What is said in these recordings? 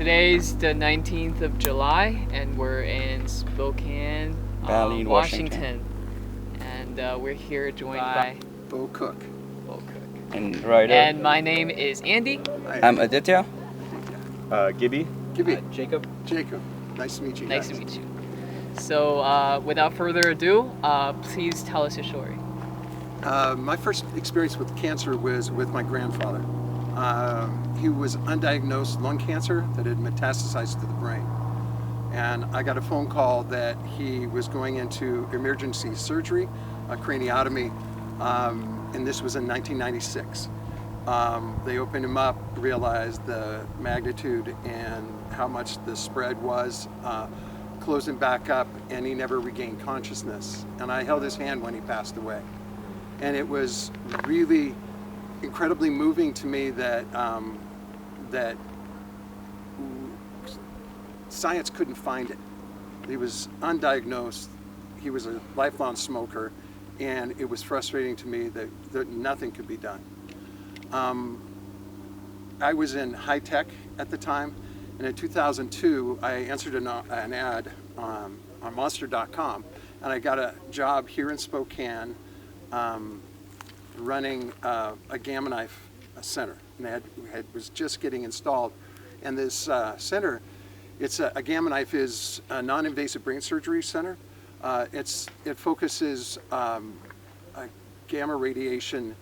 Today's the 19th of July, and we're in Spokane Valley, Washington. And we're here joined by Cooke. And Ryder. And my name is Andy. I'm Aditya. Gibby. Jacob. Nice to meet you Nice guys. to meet you. So without further ado, please tell us your story. My first experience with cancer was with my grandfather. He was undiagnosed lung cancer that had metastasized to the brain. And I got a phone call that he was going into emergency surgery, a craniotomy, and this was in 1996. They opened him up, realized the magnitude and how much the spread was, closed him back up, and he never regained consciousness. And I held his hand when he passed away. And it was really incredibly moving to me that that science couldn't find it. He was undiagnosed, he was a lifelong smoker, and it was frustrating to me that nothing could be done. I was in high tech at the time, and in 2002 I answered an ad on monster.com, and I got a job here in Spokane running a Gamma Knife center, and was just getting installed. And this center, a Gamma Knife is a non-invasive brain surgery center. It focuses gamma radiation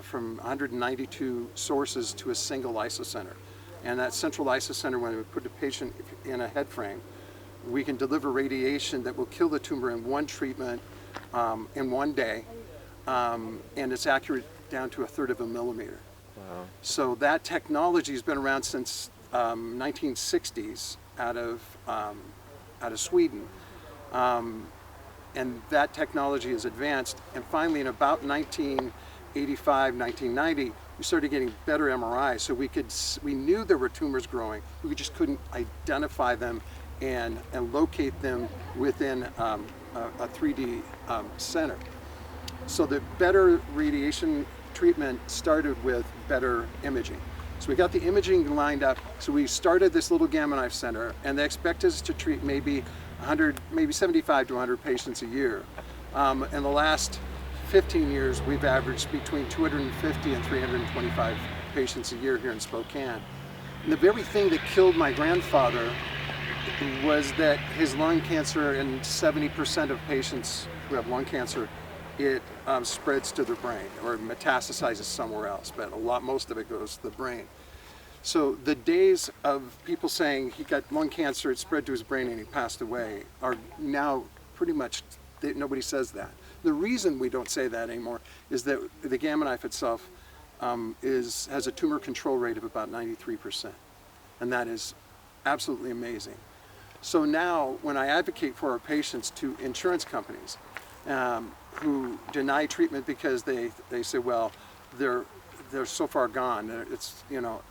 from 192 sources to a single isocenter. And that central isocenter, when we put a patient in a head frame, we can deliver radiation that will kill the tumor in one treatment in one day. And it's accurate down to 1/3 of a millimeter. Wow. So that technology has been around since 1960s out of Sweden, and that technology has advanced. And finally, in about 1985, 1990, we started getting better MRIs, so we knew there were tumors growing. We just couldn't identify them and locate them within a 3D center. So the better radiation treatment started with better imaging. So we got the imaging lined up. So we started this little Gamma Knife center, and they expect us to treat maybe 75 to 100 patients a year. In the last 15 years, we've averaged between 250 and 325 patients a year here in Spokane. And the very thing that killed my grandfather was that his lung cancer, and 70% of patients who have lung cancer, it spreads to the brain or metastasizes somewhere else, but most of it goes to the brain. So the days of people saying he got lung cancer, it spread to his brain and he passed away, are now pretty much, nobody says that. The reason we don't say that anymore is that the Gamma Knife itself has a tumor control rate of about 93%, and that is absolutely amazing. So now when I advocate for our patients to insurance companies, who deny treatment because they say, well, they're so far gone.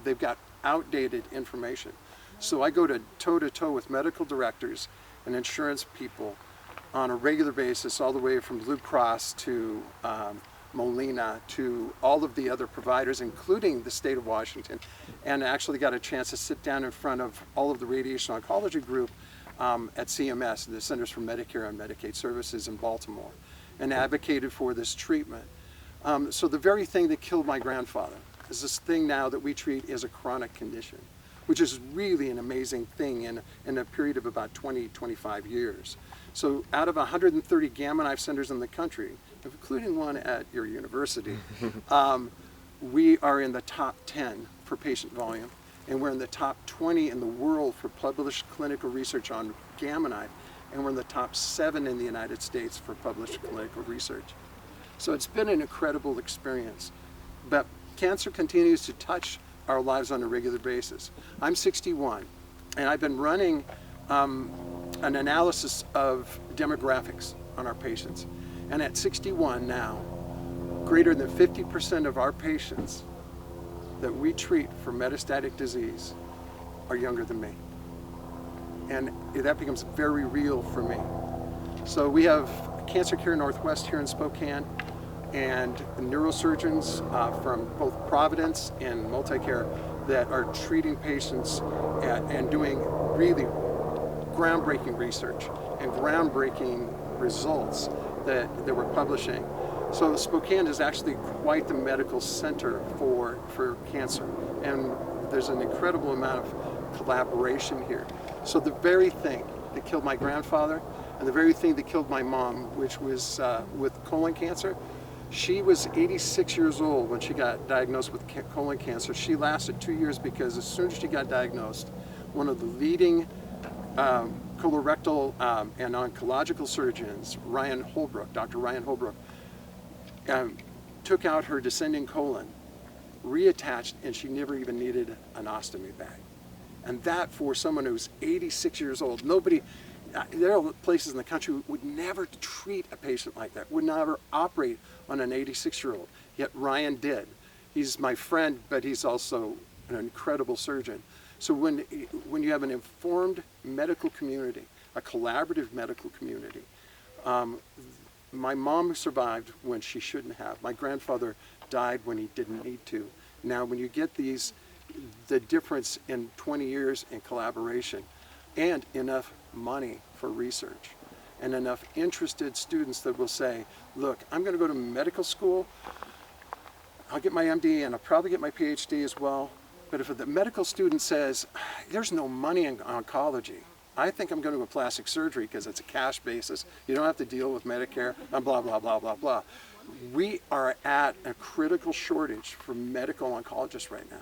They've got outdated information. So I go toe to toe with medical directors and insurance people on a regular basis, all the way from Blue Cross to Molina to all of the other providers, including the state of Washington, and actually got a chance to sit down in front of all of the radiation oncology group at CMS, the Centers for Medicare and Medicaid Services in Baltimore, and advocated for this treatment. So the very thing that killed my grandfather is this thing now that we treat as a chronic condition, which is really an amazing thing in a period of about 25 years. So out of 130 Gamma Knife centers in the country, including one at your university, we are in the top 10 for patient volume, and we're in the top 20 in the world for published clinical research on Gamma Knife, and we're in the top 7 in the United States for published clinical research. So it's been an incredible experience. But cancer continues to touch our lives on a regular basis. I'm 61, and I've been running an analysis of demographics on our patients. And at 61 now, greater than 50% of our patients that we treat for metastatic disease are younger than me. And that becomes very real for me. So we have Cancer Care Northwest here in Spokane. and neurosurgeons from both Providence and Multicare that are treating patients and doing really groundbreaking research and groundbreaking results that we're publishing. So Spokane is actually quite the medical center for cancer, and there's an incredible amount of collaboration here. So the very thing that killed my grandfather and the very thing that killed my mom, which was with colon cancer, she was 86 years old when she got diagnosed with colon cancer. She lasted 2 years because as soon as she got diagnosed, one of the leading colorectal and oncological surgeons, Dr. Ryan Holbrook, took out her descending colon, reattached, and she never even needed an ostomy bag. And that, for someone who's 86 years old, there are places in the country who would never treat a patient like that, would never operate on an 86-year-old. Yet Ryan did. He's my friend, but he's also an incredible surgeon. So when you have an informed medical community, a collaborative medical community, my mom survived when she shouldn't have. My grandfather died when he didn't need to. Now, when you get the difference in 20 years in collaboration and enough money for research and enough interested students that will say, look, I'm going to go to medical school, I'll get my MD and I'll probably get my PhD as well. But if the medical student says, there's no money in oncology, I think I'm going to go plastic surgery because it's a cash basis, you don't have to deal with Medicare, and blah, blah, blah, blah, blah. We are at a critical shortage for medical oncologists right now.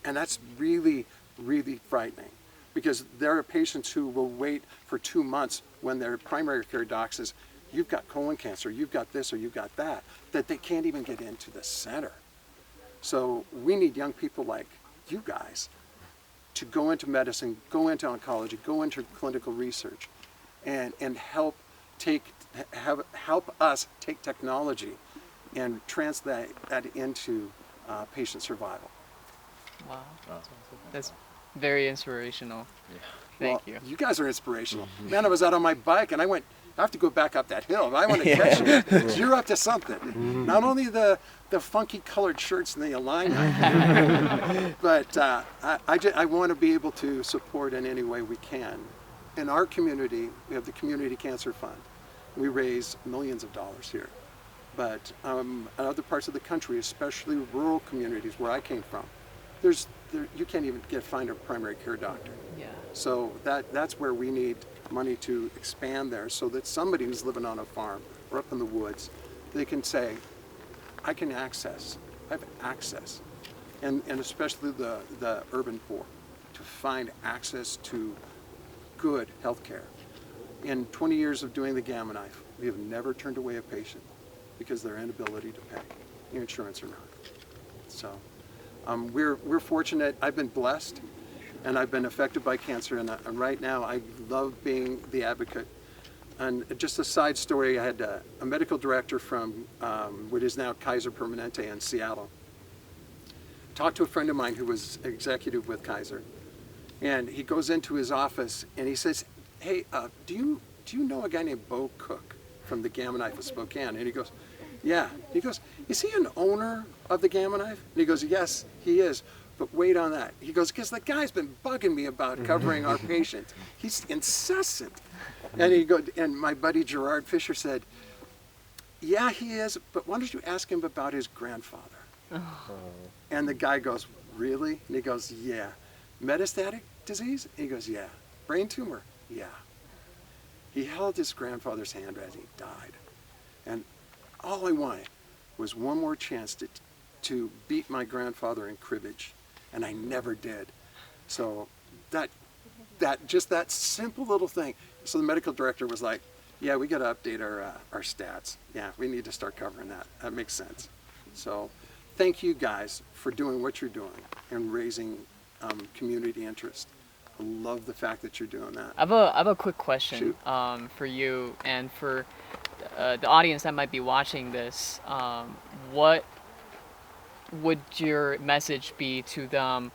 And that's really, really frightening, because there are patients who will wait for 2 months when their primary care doc says, you've got colon cancer, you've got this or you've got that they can't even get into the center. So we need young people like you guys to go into medicine, go into oncology, go into clinical research, and help us take technology and translate that into patient survival. Wow. That's very inspirational. Yeah. Thank you. You guys are inspirational. Man, I was out on my bike and I have to go back up that hill. I want to catch you. You're up to something. Not only the funky colored shirts and the alignment, but I want to be able to support in any way we can. In our community, we have the Community Cancer Fund. We raise millions of dollars here. But in other parts of the country, especially rural communities where I came from, you can't even find a primary care doctor. Yeah. So that's where we need money to expand there, so that somebody who's living on a farm or up in the woods, they can say, I have access, and especially the urban poor, to find access to good health care. In 20 years of doing the Gamma Knife, we have never turned away a patient because of their inability to pay, insurance or not. So we're fortunate. I've been blessed, and I've been affected by cancer, and right now I love being the advocate. And just a side story, I had a medical director from what is now Kaiser Permanente in Seattle. Talked to a friend of mine who was executive with Kaiser, and he goes into his office and he says, hey, do you know a guy named Cooke from the Gamma Knife of Spokane? And he goes, yeah. He goes, is he an owner of the Gamma Knife? And he goes, yes, he is. But wait on that. He goes, because the guy's been bugging me about covering our patient. He's incessant. And my buddy Gerard Fisher said, yeah, he is, but why don't you ask him about his grandfather? And the guy goes, really? And he goes, yeah. Metastatic disease? And he goes, yeah. Brain tumor? Yeah. He held his grandfather's hand as he died. And all I wanted was one more chance to beat my grandfather in cribbage, and I never did. So that simple little thing. So the medical director was like, yeah, we got to update our stats. Yeah, we need to start covering that. That makes sense. So thank you guys for doing what you're doing and raising community interest. I love the fact that you're doing that. I have a quick question for you and for the audience that might be watching this. What would your message be to them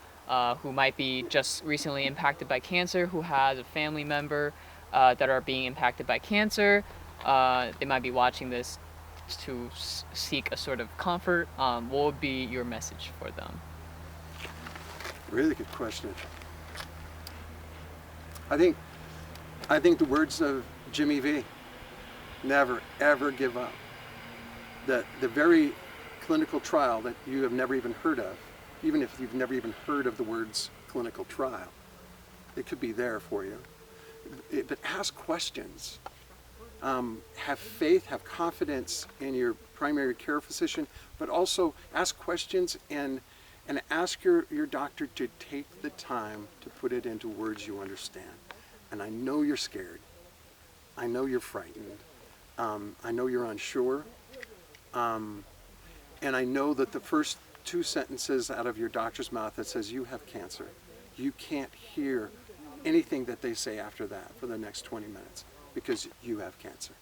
who might be just recently impacted by cancer, who has a family member that are being impacted by cancer? They might be watching this perhaps to seek a sort of comfort, what would be your message for them? Really good question. I think the words of Jimmy V, never ever give up. The very clinical trial that you have never even heard of, even if you've never even heard of the words clinical trial, it could be there for you. But ask questions. Have faith, have confidence in your primary care physician, but also ask questions and ask your doctor to take the time to put it into words you understand. And I know you're scared. I know you're frightened. I know you're unsure. And I know that the first 2 sentences out of your doctor's mouth that says you have cancer, you can't hear anything that they say after that for the next 20 minutes because you have cancer.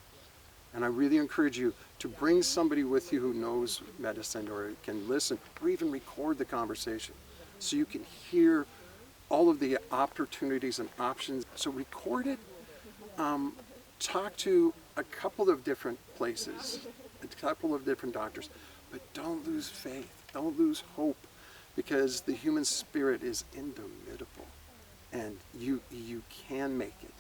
And I really encourage you to bring somebody with you who knows medicine or can listen or even record the conversation so you can hear all of the opportunities and options. So record it, talk to a couple of different places, a couple of different doctors, but don't lose faith, don't lose hope, because the human spirit is indomitable and you can make it.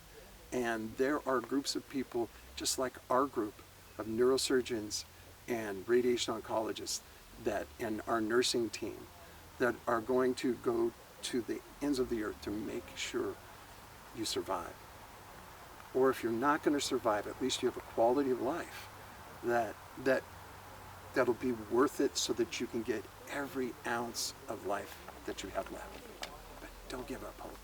And there are groups of people just like our group of neurosurgeons and radiation oncologists and our nursing team that are going to go to the ends of the earth to make sure you survive. Or if you're not going to survive, at least you have a quality of life that'll be worth it so that you can get every ounce of life that you have left. But don't give up hope.